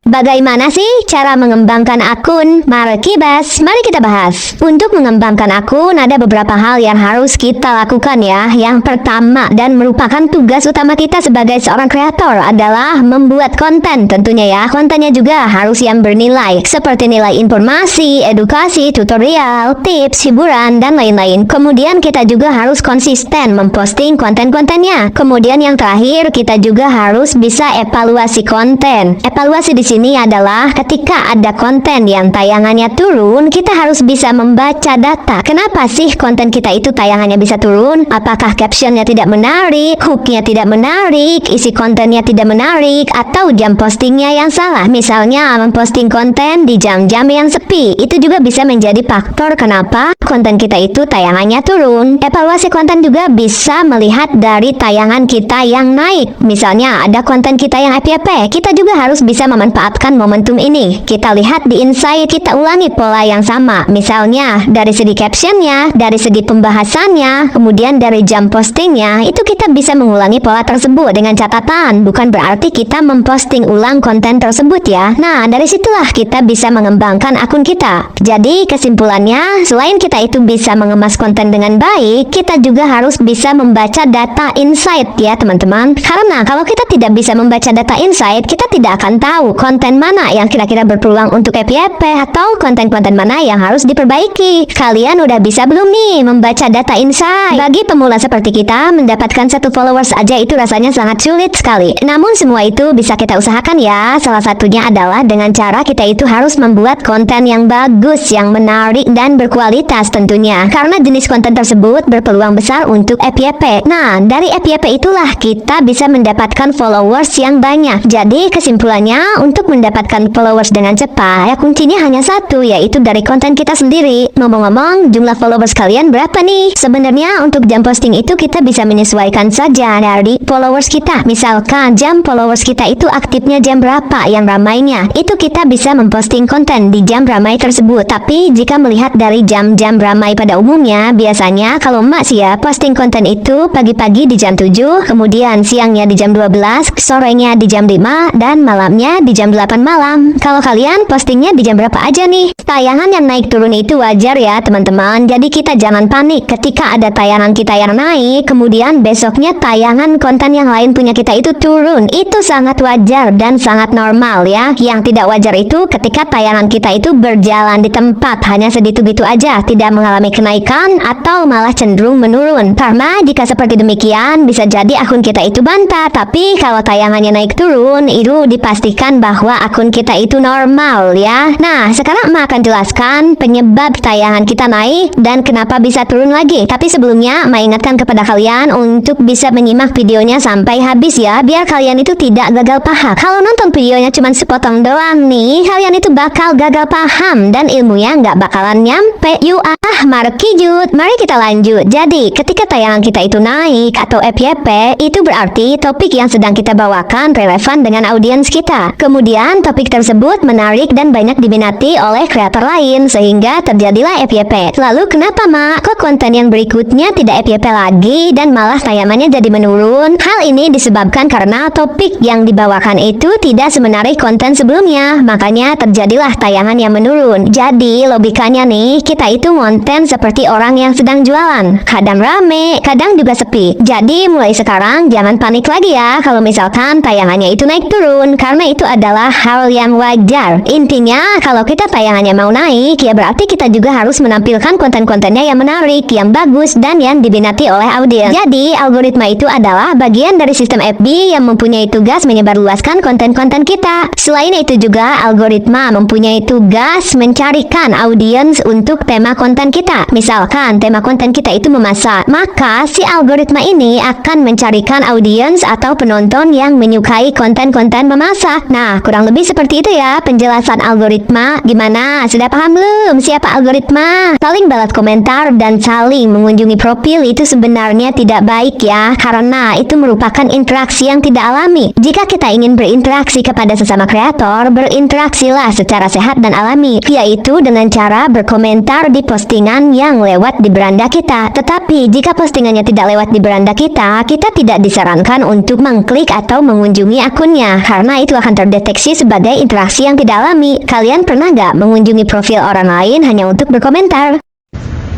Bagaimana sih cara mengembangkan akun Markibas? Mari kita bahas. Untuk mengembangkan akun ada beberapa hal yang harus kita lakukan ya. Yang pertama dan merupakan tugas utama kita sebagai seorang kreator adalah membuat konten tentunya ya. Kontennya juga harus yang bernilai seperti nilai informasi, edukasi, tutorial, tips, hiburan, dan lain-lain. Kemudian kita juga harus konsisten memposting konten-kontennya. Kemudian yang terakhir kita juga harus bisa evaluasi konten. Evaluasi di sini adalah ketika ada konten yang tayangannya turun, kita harus bisa membaca data. Kenapa sih konten kita itu tayangannya bisa turun? Apakah captionnya tidak menarik, hooknya tidak menarik, isi kontennya tidak menarik, atau jam postingnya yang salah? Misalnya memposting konten di jam-jam yang sepi, itu juga bisa menjadi faktor kenapa konten kita itu tayangannya turun. Evaluasi konten juga bisa melihat dari tayangan kita yang naik. Misalnya ada konten kita yang FYP, kita juga harus bisa memanfaatkan momentum ini. Kita lihat di insight, kita ulangi pola yang sama. Misalnya dari segi captionnya, dari segi pembahasannya, kemudian dari jam postingnya, itu kita bisa mengulangi pola tersebut dengan catatan. Bukan berarti kita memposting ulang konten tersebut ya. Nah, dari situlah kita bisa mengembangkan akun kita. Jadi kesimpulannya, selain kita itu bisa mengemas konten dengan baik, kita juga harus bisa membaca data insight ya teman-teman. Karena kalau kita tidak bisa membaca data insight, kita tidak akan tahu konten mana yang kira-kira berpeluang untuk FYP atau konten-konten mana yang harus diperbaiki. Kalian udah bisa belum nih membaca data insight? Bagi pemula seperti kita, mendapatkan 1 followers aja itu rasanya sangat sulit sekali. Namun semua itu bisa kita usahakan ya. Salah satunya adalah dengan cara kita itu harus membuat konten yang bagus, yang menarik dan berkualitas tentunya. Karena jenis konten tersebut berpeluang besar untuk FYP. Nah, dari FYP itulah kita bisa mendapatkan followers yang banyak. Jadi kesimpulannya, untuk mendapatkan followers dengan cepat, ya kuncinya hanya satu, yaitu dari konten kita sendiri. Ngomong-ngomong, jumlah followers kalian berapa nih? Sebenarnya untuk jam posting itu kita bisa menyesuaikan saja dari followers kita. Misalkan jam followers kita itu aktifnya jam berapa yang ramainya, itu kita bisa memposting konten di jam ramai tersebut. Tapi jika melihat dari jam-jam ramai pada umumnya, biasanya kalau emak sih ya, posting konten itu pagi-pagi di jam 7, kemudian siangnya di jam 12, sorenya di jam 5, dan malamnya di jam 8 malam. Kalau kalian postingnya di jam berapa aja nih? Tayangan yang naik turun itu wajar ya teman-teman. Jadi kita jangan panik ketika ada tayangan kita yang naik, kemudian besoknya tayangan konten yang lain punya kita itu turun. Itu sangat wajar dan sangat normal ya. Yang tidak wajar itu ketika tayangan kita itu berjalan di tempat, hanya segitu-gitu aja, tidak mengalami kenaikan atau malah cenderung menurun. Karena jika seperti demikian, bisa jadi akun kita itu bantah. Tapi kalau tayangannya naik turun, itu dipastikan bahwa akun kita itu normal ya. Nah, sekarang Emak akan jelaskan penyebab tayangan kita naik dan kenapa bisa turun lagi. Tapi sebelumnya, Emak ingatkan kepada kalian untuk bisa menyimak videonya sampai habis ya, biar kalian itu tidak gagal paham. Kalau nonton videonya cuma sepotong doang nih, kalian itu bakal gagal paham dan ilmunya nggak bakalan nyampe. Yuk Markijut, mari kita lanjut. Jadi, ketika tayangan kita itu naik atau FYP, itu berarti topik yang sedang kita bawakan relevan dengan audiens kita. Kemudian topik tersebut menarik dan banyak diminati oleh kreator lain, sehingga terjadilah FYP. Lalu kenapa Mak? Kok konten yang berikutnya tidak FYP lagi dan malah tayangannya jadi menurun? Hal ini disebabkan karena topik yang dibawakan itu tidak semenarik konten sebelumnya, makanya terjadilah tayangan yang menurun. Jadi logikanya nih, kita itu konten seperti orang yang sedang jualan, kadang rame, kadang juga sepi. Jadi mulai sekarang jangan panik lagi ya kalau misalkan tayangannya itu naik turun, karena itu adalah hal yang wajar. Intinya kalau kita tayangannya mau naik, ya berarti kita juga harus menampilkan konten-kontennya yang menarik, yang bagus, dan yang diminati oleh audiens. Jadi algoritma itu adalah bagian dari sistem FB yang mempunyai tugas menyebarluaskan konten-konten kita. Selain itu juga algoritma mempunyai tugas mencarikan audiens untuk tema konten kita. Misalkan tema konten kita itu memasak, maka si algoritma ini akan mencarikan audiens atau penonton yang menyukai konten-konten memasak. Nah, kurang lebih seperti itu ya penjelasan algoritma. Gimana? Sudah paham belum siapa algoritma? Saling balas komentar dan saling mengunjungi profil itu sebenarnya tidak baik ya, karena itu merupakan interaksi yang tidak alami. Jika kita ingin berinteraksi kepada sesama kreator, berinteraksilah secara sehat dan alami, yaitu dengan cara berkomentar di postingan yang lewat di beranda kita. Tetapi jika postingannya tidak lewat di beranda kita tidak disarankan untuk mengklik atau mengunjungi akunnya, karena itu akan terdeteksi dideteksi sebagai interaksi yang tidak alami. Kalian pernah gak mengunjungi profil orang lain hanya untuk berkomentar?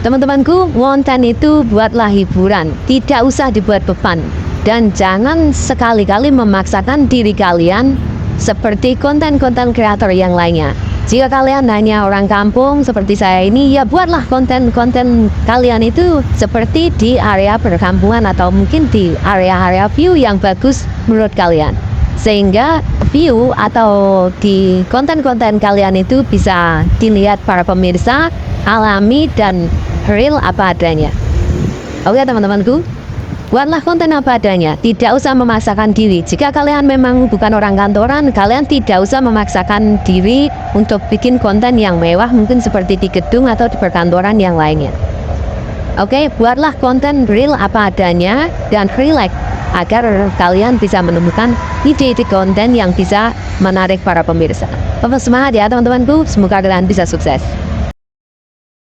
Teman-temanku, konten itu buatlah hiburan, tidak usah dibuat beban. Dan jangan sekali-kali memaksakan diri kalian seperti konten-konten kreator yang lainnya. Jika kalian hanya orang kampung seperti saya ini, ya buatlah konten-konten kalian itu seperti di area perkampungan atau mungkin di area-area view yang bagus menurut kalian. Sehingga view atau di konten-konten kalian itu bisa dilihat para pemirsa alami dan real apa adanya. Oke teman-temanku, buatlah konten apa adanya, tidak usah memaksakan diri. Jika kalian memang bukan orang kantoran, kalian tidak usah memaksakan diri untuk bikin konten yang mewah, mungkin seperti di gedung atau di perkantoran yang lainnya. Oke, buatlah konten real apa adanya dan relax, agar kalian bisa menemukan ide-ide konten yang bisa menarik para pemirsa. Semangat ya teman-temanku, semoga kalian bisa sukses.